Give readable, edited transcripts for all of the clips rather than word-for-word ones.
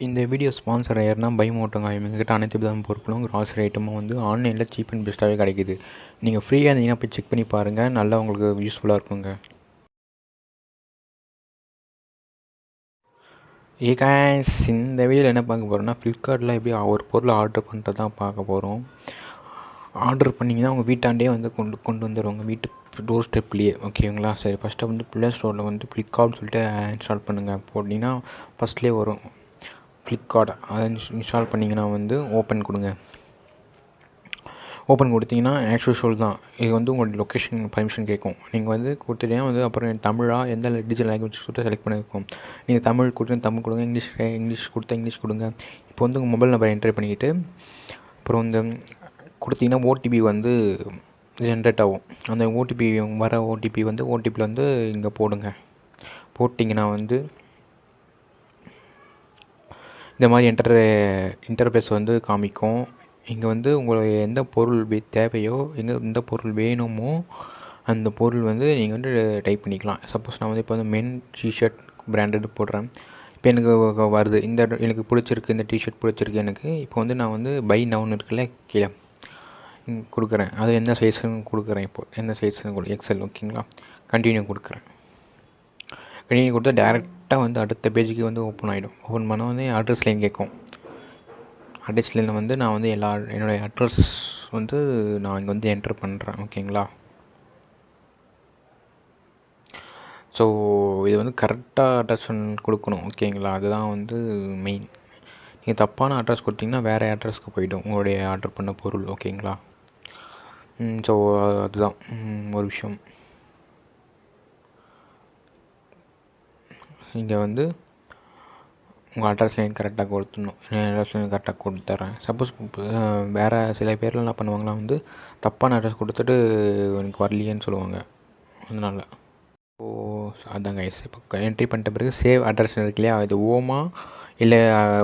இந்த video sponsor யாருன்னா பைமோட்டோங்க. இவங்ககிட்ட அனைத்து விதமான பொருட்களும் கிராசரி ஐட்டமும் வந்து ஆன்லைனில் சீப் அண்ட் பெஸ்ட்டாகவே கிடைக்குது. நீங்கள் ஃப்ரீயாக இருந்தீங்கன்னா போய் செக் பண்ணி பாருங்கள். நல்லா உங்களுக்கு யூஸ்ஃபுல்லாக இருக்குங்க. கைஸ், இந்த வீடியோவில் என்ன பார்க்க போகிறோம்னா, ஃப்ளிப்கார்ட்டில் எப்படி ஒரு பொருளை ஆர்டர் பண்ணுறது தான் பார்க்க போகிறோம். ஆர்டர் பண்ணிங்கன்னா உங்கள் வீட்டாண்டே வந்து கொண்டு வந்துடுவாங்க, வீட்டு டோர் ஸ்டெப்லேயே. ஓகேங்களா? சரி, ஃபஸ்ட்டு வந்து ப்ளே ஸ்டோரில் வந்து ஃப்ளிப்கார்ட்னு சொல்லிட்டு இன்ஸ்டால் பண்ணுங்கள். போட்டிங்கன்னா ஃபஸ்ட்லேயே வரும் ஃப்ளிப்கார்ட். அதை இன்ஸ்டால் பண்ணிங்கன்னா வந்து ஓப்பன் கொடுங்க. ஓப்பன் கொடுத்தீங்கன்னா ஆக்சுவல் தான். இது வந்து உங்களோட லொக்கேஷன் பர்மிஷன் கேட்கும். நீங்கள் வந்து கொடுத்துட்டீங்கன்னா வந்து அப்புறம் தமிழா எந்த டிஜிட்டல் லாங்குவேஜ் கொடுத்து செலக்ட் பண்ணியிருக்கோம். நீங்கள் தமிழ் கொடுத்து தமிழ் கொடுங்க, இங்கிலீஷ் கொடுத்தா இங்கிலீஷ் கொடுங்க. இப்போ வந்து உங்கள் மொபைல் நம்பர் என்ட்ரு பண்ணிக்கிட்டு அப்புறம் இந்த கொடுத்தீங்கன்னா ஓடிபி வந்து ஜென்ரேட் ஆகும். அந்த ஓடிபி வர ஓடிபியில் வந்து இங்கே போடுங்க. போட்டிங்கன்னா வந்து இந்த மாதிரி இன்டர்ஃபேஸ் வந்து காமிக்கும். இங்கே வந்து உங்களுக்கு எந்த பொருள் தேவையோ, எந்த பொருள் வேணுமோ அந்த பொருள் வந்து நீங்கள் வந்து டைப் பண்ணிக்கலாம். சப்போஸ் நான் வந்து இப்போ வந்து மென் டிஷர்ட் பிராண்டட் போடுறேன். இப்போ எனக்கு வருது, எனக்கு பிடிச்சிருக்கு, இந்த டிஷர்ட் பிடிச்சிருக்கு எனக்கு. இப்போ வந்து நான் வந்து பை நவுன்னு இருக்குல்ல கீழே கொடுக்குறேன். அது என்ன சைஸ்ன்னு கொடுக்குறேன். இப்போது என்ன சைஸ்ன்னு எக்ஸல். ஓகேங்களா? கண்டினியூ கொடுக்குறேன். கண்டினியூ கொடுத்தா டேரெக்டாக வந்து அடுத்த பேஜுக்கு வந்து ஓப்பன் ஆகிடும். ஓப்பன் பண்ணால் வந்து அட்ரஸ் லைன் கேட்கும். அட்ரஸ் லைனில் வந்து நான் வந்து என்னுடைய அட்ரஸ் வந்து நான் இங்கே வந்து என்ட்ரு பண்ணுறேன். ஓகேங்களா? ஸோ இது வந்து கரெக்டாக அட்ரஸ் கொடுக்கணும். ஓகேங்களா? அதுதான் வந்து மெயின். நீங்கள் தப்பான அட்ரஸ் கொடுத்தீங்கன்னா வேறு அட்ரஸ்க்கு போய்டும் உங்களுடைய ஆர்டர் பண்ண பொருள். ஓகேங்களா? ஸோ அதுதான் ஒரு விஷயம். இங்கே வந்து உங்கள் அட்ரஸ் லைன் கரெக்டாக கொடுத்துடணும். அட்ரஸ் லைன் கரெக்டாக கொடுத்துட்றேன். சப்போஸ் வேறு சில பேர்லாம் என்ன பண்ணுவாங்கன்னா வந்து தப்பான அட்ரஸ் கொடுத்துட்டு எனக்கு வரலையேன்னு சொல்லுவாங்க. அதனால் அதான் கைஸ். இப்போ என்ட்ரி பண்ணிட்ட பிறகு சேவ் அட்ரஸ் இருக்கு இல்லையா, இது ஓமா இல்லை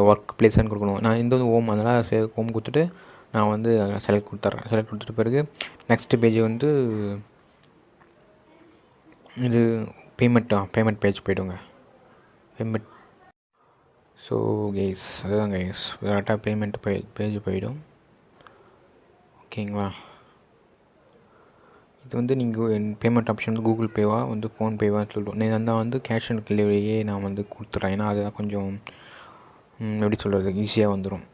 ஒர்க் பிளேஸ்ன்னு கொடுக்கணும். நான் இந்த வந்து ஓம், அதனால் சேவ் ஓம் கொடுத்துட்டு நான் வந்து செலக்ட் கொடுத்துட்றேன். செலக்ட் கொடுத்துட்ட பிறகு நெக்ஸ்ட் பேஜ் வந்து இது பேமெண்ட் பேஜ் போய்டுங்க. பேமெண்ட். ஸோ கைஸ், அதுதான் கைஸ், கரெக்டாக பேமெண்ட் பேஜ் போய்டும். ஓகேங்களா? இது வந்து நீங்கள் பேமெண்ட் ஆப்ஷன் வந்து கூகுள் பேவா வந்து ஃபோன்பேவான்னு சொல்லிட்டு நான் வந்து கேஷ் ஆன் டெலிவரியே நான் வந்து கொடுத்துட்றேன். ஏன்னா அதுதான் கொஞ்சம் எப்படி சொல்கிறது, ஈஸியாக வந்துடும்,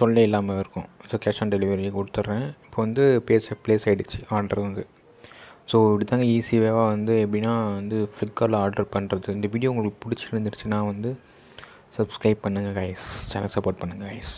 தொல்லை இல்லாமல் இருக்கும். ஸோ கேஷ் ஆன் டெலிவரியே கொடுத்துட்றேன். இப்போ வந்து ப்ளேஸ் ஆகிடுச்சு ஆர்டர் வந்து. ஸோ இப்படி தாங்க ஈஸியாக வந்து எப்படின்னா வந்து ஃப்ளிப்கார்ட்டில் ஆர்டர் பண்ணுறது. இந்த வீடியோ உங்களுக்கு பிடிச்சிருந்துருச்சுன்னா வந்து சப்ஸ்கிரைப் பண்ணுங்கள் கைஸ், சேனல் சப்போர்ட் பண்ணுங்கள் கைஸ்.